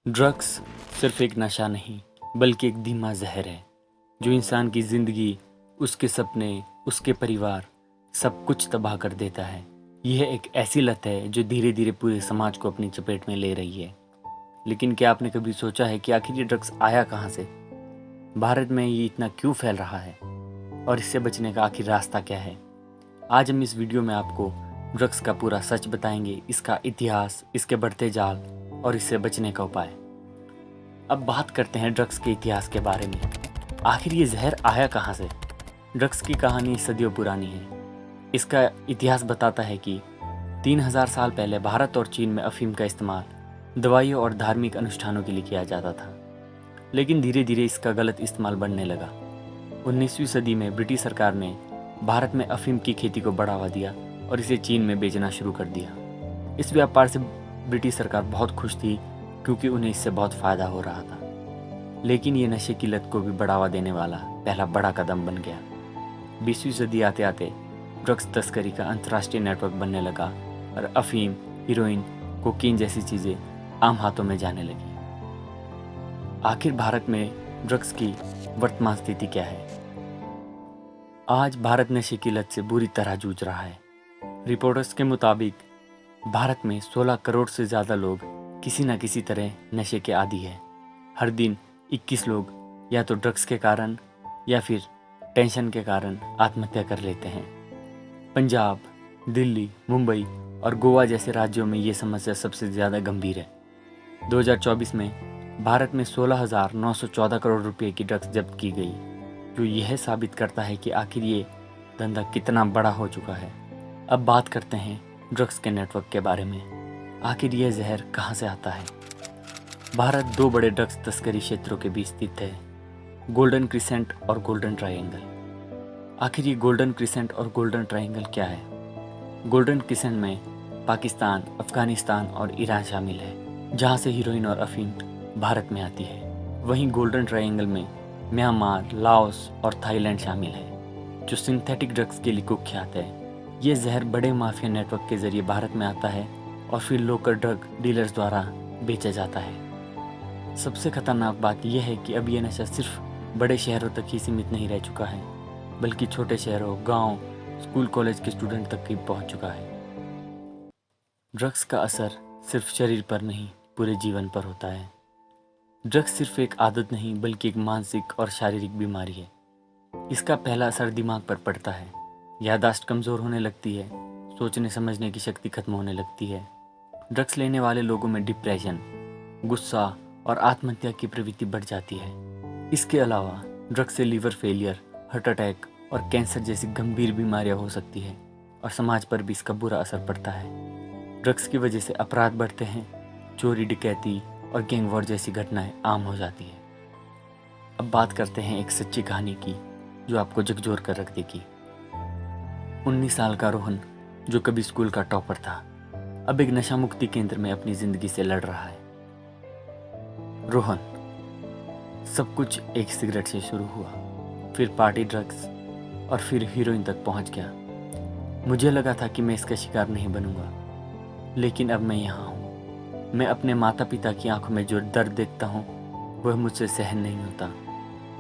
Drugs सिर्फ एक नशा नहीं बल्कि एक धीमा जहर है जो इंसान की ज़िंदगी, उसके सपने, उसके परिवार सब कुछ तबाह कर देता है। यह एक ऐसी लत है जो धीरे धीरे पूरे समाज को अपनी चपेट में ले रही है। लेकिन क्या आपने कभी सोचा है कि आखिर ये ड्रग्स आया कहाँ से? भारत में ये इतना क्यों फैल रहा है और इससे बचने का आखिर रास्ता क्या है? आज हम इस वीडियो में आपको ड्रग्स का पूरा सच बताएंगे, इसका इतिहास, इसके बढ़ते जाल और इससे बचने का उपाय। अब बात करते हैं ड्रग्स के इतिहास के बारे में। आखिर ये जहर आया कहाँ से? ड्रग्स की कहानी सदियों पुरानी है। इसका इतिहास बताता है कि 3000 साल पहले भारत और चीन में अफीम का इस्तेमाल दवाइयों और धार्मिक अनुष्ठानों के लिए किया जाता था। लेकिन धीरे धीरे इसका गलत इस्तेमाल बढ़ने लगा। 19वीं सदी में ब्रिटिश सरकार ने भारत में अफीम की खेती को बढ़ावा दिया और इसे चीन में बेचना शुरू कर दिया। इस व्यापार से ब्रिटिश सरकार बहुत खुश थी क्योंकि उन्हें इससे बहुत फ़ायदा हो रहा था। लेकिन ये नशे की लत को भी बढ़ावा देने वाला पहला बड़ा कदम बन गया। 20वीं सदी आते आते ड्रग्स तस्करी का अंतर्राष्ट्रीय नेटवर्क बनने लगा और अफीम, हीरोइन, कोकीन जैसी चीज़ें आम हाथों में जाने लगी। आखिर भारत में ड्रग्स की वर्तमान स्थिति क्या है? आज भारत नशे की लत से बुरी तरह जूझ रहा है। रिपोर्टर्स के मुताबिक भारत में 16 करोड़ से ज़्यादा लोग किसी न किसी तरह नशे के आदी हैं। हर दिन 21 लोग या तो ड्रग्स के कारण या फिर टेंशन के कारण आत्महत्या कर लेते हैं। पंजाब, दिल्ली, मुंबई और गोवा जैसे राज्यों में ये समस्या सबसे ज़्यादा गंभीर है। 2024 में भारत में 16,914 करोड़ रुपए की ड्रग्स जब्त की गई, जो यह साबित करता है कि आखिर ये धंधा कितना बड़ा हो चुका है। अब बात करते हैं ड्रग्स के नेटवर्क के बारे में। आखिर यह जहर कहाँ से आता है? भारत दो बड़े ड्रग्स तस्करी क्षेत्रों के बीच स्थित है, गोल्डन क्रिसेंट और गोल्डन ट्रायंगल। आखिर ये गोल्डन क्रिसेंट और गोल्डन ट्रायंगल क्या है? गोल्डन क्रिसेंट में पाकिस्तान, अफगानिस्तान और ईरान शामिल है, जहाँ से हीरोइन और अफीम भारत में आती है। वहीं गोल्डन ट्रायंगल में म्यांमार, लाओस और थाईलैंड शामिल है, जो सिंथेटिक ड्रग्स के लिए कुख्यात है। ये जहर बड़े माफिया नेटवर्क के जरिए भारत में आता है और फिर लोकल ड्रग डीलर्स द्वारा बेचा जाता है। सबसे खतरनाक बात यह है कि अब यह नशा सिर्फ बड़े शहरों तक ही सीमित नहीं रह चुका है, बल्कि छोटे शहरों, गांव, स्कूल, कॉलेज के स्टूडेंट तक भी पहुंच चुका है। ड्रग्स का असर सिर्फ शरीर पर नहीं, पूरे जीवन पर होता है। ड्रग्स सिर्फ एक आदत नहीं बल्कि एक मानसिक और शारीरिक बीमारी है। इसका पहला असर दिमाग पर पड़ता है। याददाश्त कमज़ोर होने लगती है, सोचने समझने की शक्ति खत्म होने लगती है। ड्रग्स लेने वाले लोगों में डिप्रेशन, गुस्सा और आत्महत्या की प्रवृत्ति बढ़ जाती है। इसके अलावा ड्रग्स से लीवर फेलियर, हार्ट अटैक और कैंसर जैसी गंभीर बीमारियां हो सकती है और समाज पर भी इसका बुरा असर पड़ता है। ड्रग्स की वजह से अपराध बढ़ते हैं, चोरी, डकैती और गैंग वॉर जैसी घटनाएं आम हो जाती है। अब बात करते हैं एक सच्ची कहानी की जो आपको झकझोर कर रख देगी। 19 साल का रोहन, जो कभी स्कूल का टॉपर था, अब एक नशा मुक्ति केंद्र में अपनी जिंदगी से लड़ रहा है। रोहन, सब कुछ एक सिगरेट से शुरू हुआ, फिर पार्टी, ड्रग्स और फिर हीरोइन तक पहुंच गया। मुझे लगा था कि मैं इसका शिकार नहीं बनूंगा, लेकिन अब मैं यहाँ हूँ। मैं अपने माता पिता की आंखों में जो दर्द देखता हूँ वह मुझसे सहन नहीं होता।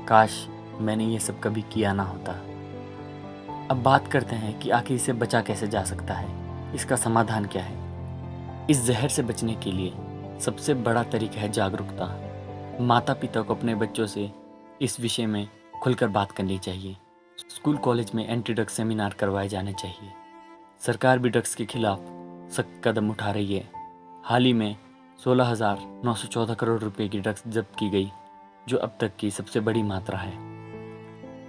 काश मैंने ये सब कभी किया ना होता। अब बात करते हैं कि आखिर इसे बचा कैसे जा सकता है, इसका समाधान क्या है। इस जहर से बचने के लिए सबसे बड़ा तरीका है जागरूकता। माता पिता को अपने बच्चों से इस विषय में खुलकर बात करनी चाहिए। स्कूल, कॉलेज में एंटी ड्रग्स सेमिनार करवाए जाने चाहिए। सरकार भी ड्रग्स के खिलाफ सख्त कदम उठा रही है। हाल ही में 16,914 करोड़ रुपए की ड्रग्स जब्त की गई, जो अब तक की सबसे बड़ी मात्रा है।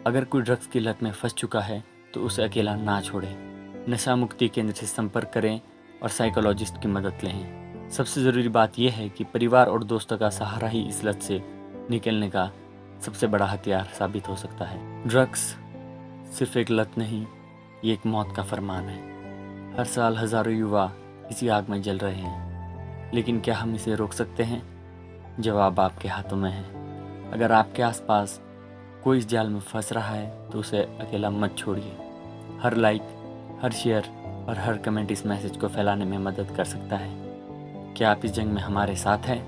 अगर कोई ड्रग्स की लत में फंस चुका है तो उसे अकेला ना छोड़ें। नशा मुक्ति केंद्र से संपर्क करें और साइकोलॉजिस्ट की मदद लें। सबसे ज़रूरी बात यह है कि परिवार और दोस्तों का सहारा ही इस लत से निकलने का सबसे बड़ा हथियार साबित हो सकता है। ड्रग्स सिर्फ एक लत नहीं, ये एक मौत का फरमान है। हर साल हज़ारों युवा इसी आग में जल रहे हैं, लेकिन क्या हम इसे रोक सकते हैं? जवाब आपके हाथों में है। अगर आपके आसपास कोई इस जाल में फंस रहा है तो उसे अकेला मत छोड़िए। हर लाइक, हर शेयर और हर कमेंट इस मैसेज को फैलाने में मदद कर सकता है। क्या आप इस जंग में हमारे साथ हैं?